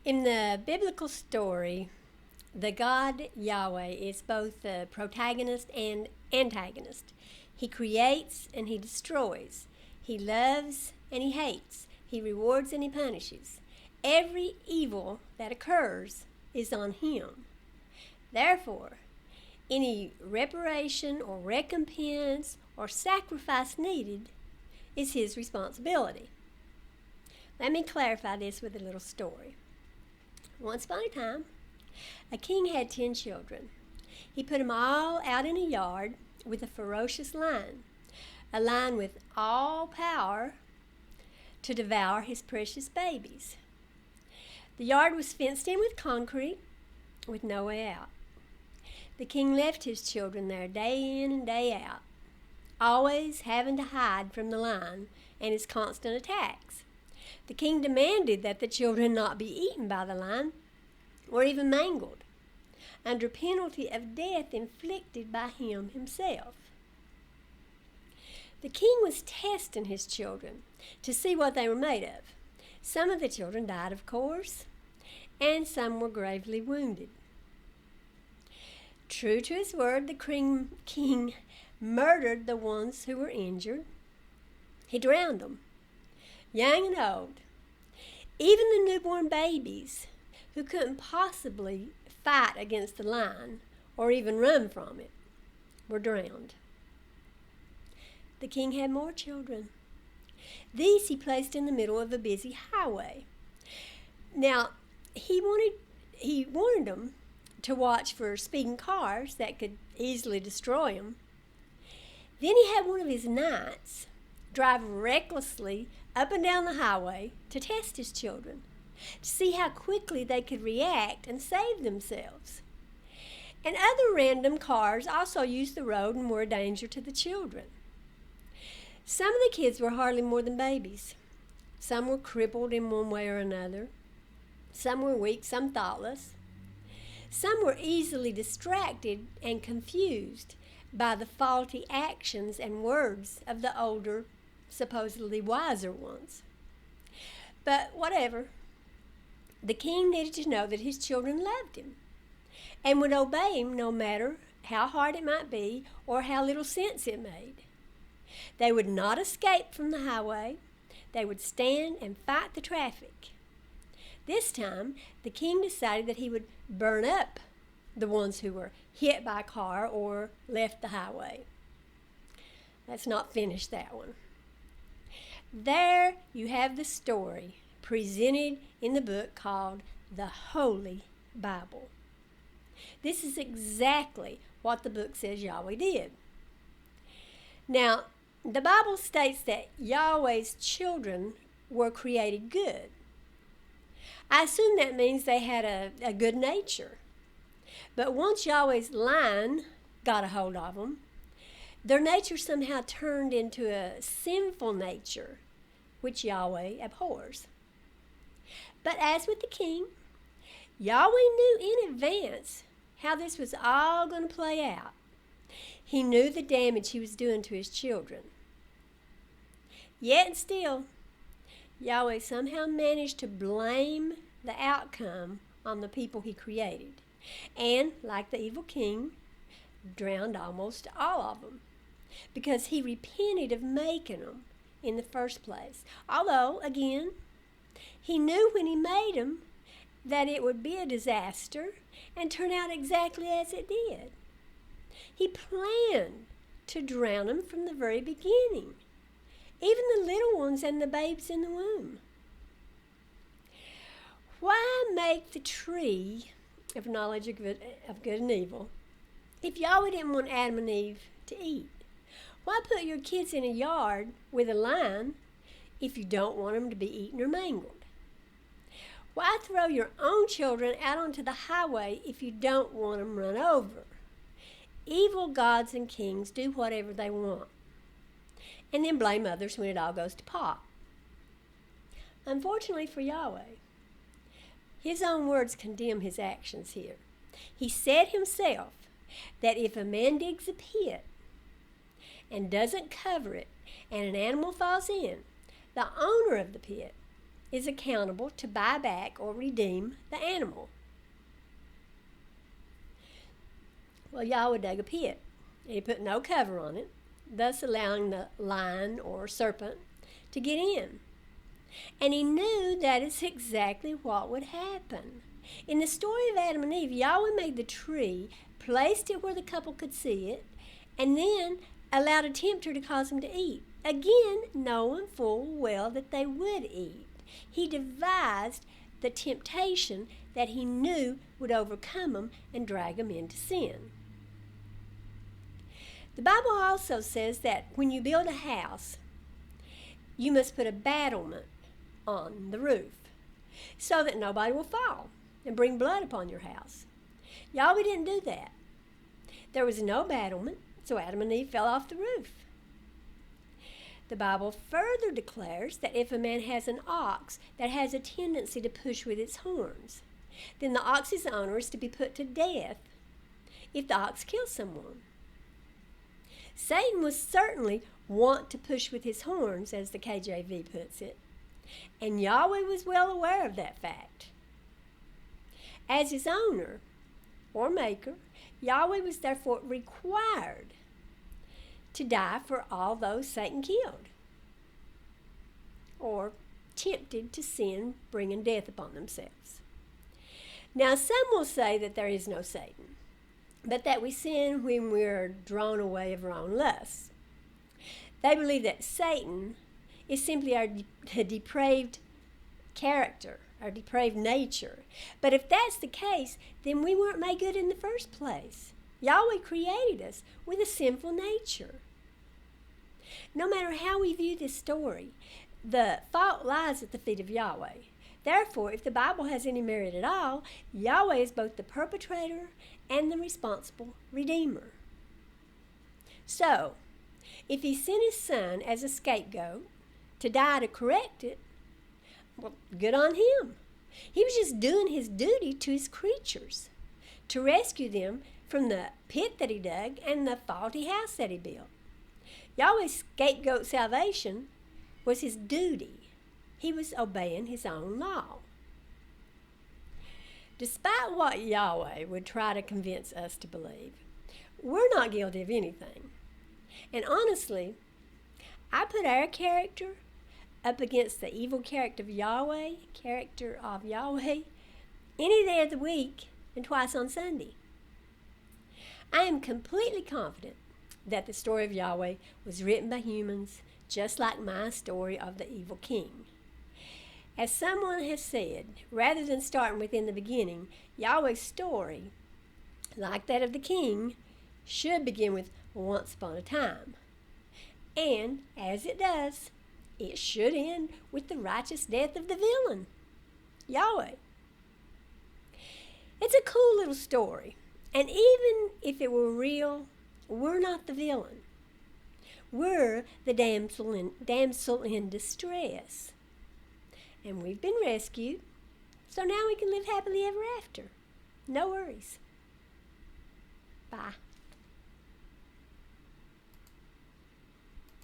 In the biblical story, the God Yahweh is both the protagonist and antagonist. He creates and he destroys. He loves and he hates. He rewards and he punishes. Every evil that occurs is on him. Therefore, any reparation or recompense or sacrifice needed is his responsibility. Let me clarify this with a little story. Once upon a time, a king had 10 children. He put them all out in a yard with a ferocious lion, a lion with all power to devour his precious babies. The yard was fenced in with concrete with no way out. The king left his children there day in and day out, always having to hide from the lion and his constant attacks. The king demanded that the children not be eaten by the lion or even mangled, under penalty of death inflicted by him himself. The king was testing his children to see what they were made of. Some of the children died, of course, and some were gravely wounded. True to his word, the king murdered the ones who were injured. He drowned them, young and old. Even the newborn babies who couldn't possibly fight against the lion or even run from it were drowned. The king had more children. These he placed in the middle of a busy highway. Now, he warned them to watch for speeding cars that could easily destroy them. Then he had one of his knights drive recklessly up and down the highway to test his children, to see how quickly they could react and save themselves. And other random cars also used the road and were a danger to the children. Some of the kids were hardly more than babies. Some were crippled in one way or another. Some were weak, some thoughtless. Some were easily distracted and confused by the faulty actions and words of the older, supposedly wiser ones. But whatever, the king needed to know that his children loved him and would obey him no matter how hard it might be or how little sense it made. They would not escape from the highway. They would stand and fight the traffic. This time, the king decided that he would burn up the ones who were hit by a car or left the highway. Let's not finish that one. There you have the story presented in the book called the Holy Bible. This is exactly what the book says Yahweh did. Now, the Bible states that Yahweh's children were created good. I assume that means they had a good nature. But once Yahweh's lion got a hold of them, their nature somehow turned into a sinful nature, which Yahweh abhors. But as with the king, Yahweh knew in advance how this was all going to play out. He knew the damage he was doing to his children. Yet and still, Yahweh somehow managed to blame the outcome on the people he created. And, like the evil king, drowned almost all of them, because he repented of making them in the first place. Although, again, he knew when he made them that it would be a disaster and turn out exactly as it did. He planned to drown them from the very beginning, even the little ones and the babes in the womb. Why make the tree of knowledge of good and evil if Yahweh didn't want Adam and Eve to eat? Why put your kids in a yard with a lion if you don't want them to be eaten or mangled? Why throw your own children out onto the highway if you don't want them run over? Evil gods and kings do whatever they want and then blame others when it all goes to pot. Unfortunately for Yahweh, his own words condemn his actions here. He said himself that if a man digs a pit and doesn't cover it and an animal falls in, the owner of the pit is accountable to buy back or redeem the animal. Well, Yahweh dug a pit, and he put no cover on it, thus allowing the lion or serpent to get in. And he knew that is exactly what would happen. In the story of Adam and Eve, Yahweh made the tree, placed it where the couple could see it, and then allowed a tempter to cause them to eat. Again, knowing full well that they would eat. He devised the temptation that he knew would overcome them and drag them into sin. The Bible also says that when you build a house, you must put a battlement on the roof so that nobody will fall and bring blood upon your house. Yahweh didn't do that. There was no battlement, so Adam and Eve fell off the roof. The Bible further declares that if a man has an ox that has a tendency to push with its horns, then the ox's owner is to be put to death if the ox kills someone. Satan was certainly wont to push with his horns, as the KJV puts it, and Yahweh was well aware of that fact. As his owner or maker, Yahweh was therefore required to die for all those Satan killed or tempted to sin, bringing death upon themselves. Now, some will say that there is no Satan, but that we sin when we're drawn away of our own lusts. They believe that Satan is simply our depraved character, our depraved nature. But if that's the case, then we weren't made good in the first place. Yahweh created us with a sinful nature. No matter how we view this story, the fault lies at the feet of Yahweh. Therefore, if the Bible has any merit at all, Yahweh is both the perpetrator and the responsible redeemer. So, if he sent his son as a scapegoat to die to correct it, well, good on him. He was just doing his duty to his creatures, to rescue them from the pit that he dug and the faulty house that he built. Yahweh's scapegoat salvation was his duty. He was obeying his own law. Despite what Yahweh would try to convince us to believe, we're not guilty of anything. And honestly, I put our character up against the evil character of Yahweh any day of the week and twice on Sunday. I am completely confident that the story of Yahweh was written by humans, just like my story of the evil king. As someone has said, rather than starting within the beginning, Yahweh's story, like that of the king, should begin with once upon a time. And, as it does, it should end with the righteous death of the villain, Yahweh. It's a cool little story, and even if it were real, we're not the villain. We're the damsel in distress. And we've been rescued, so now we can live happily ever after. No worries. Bye.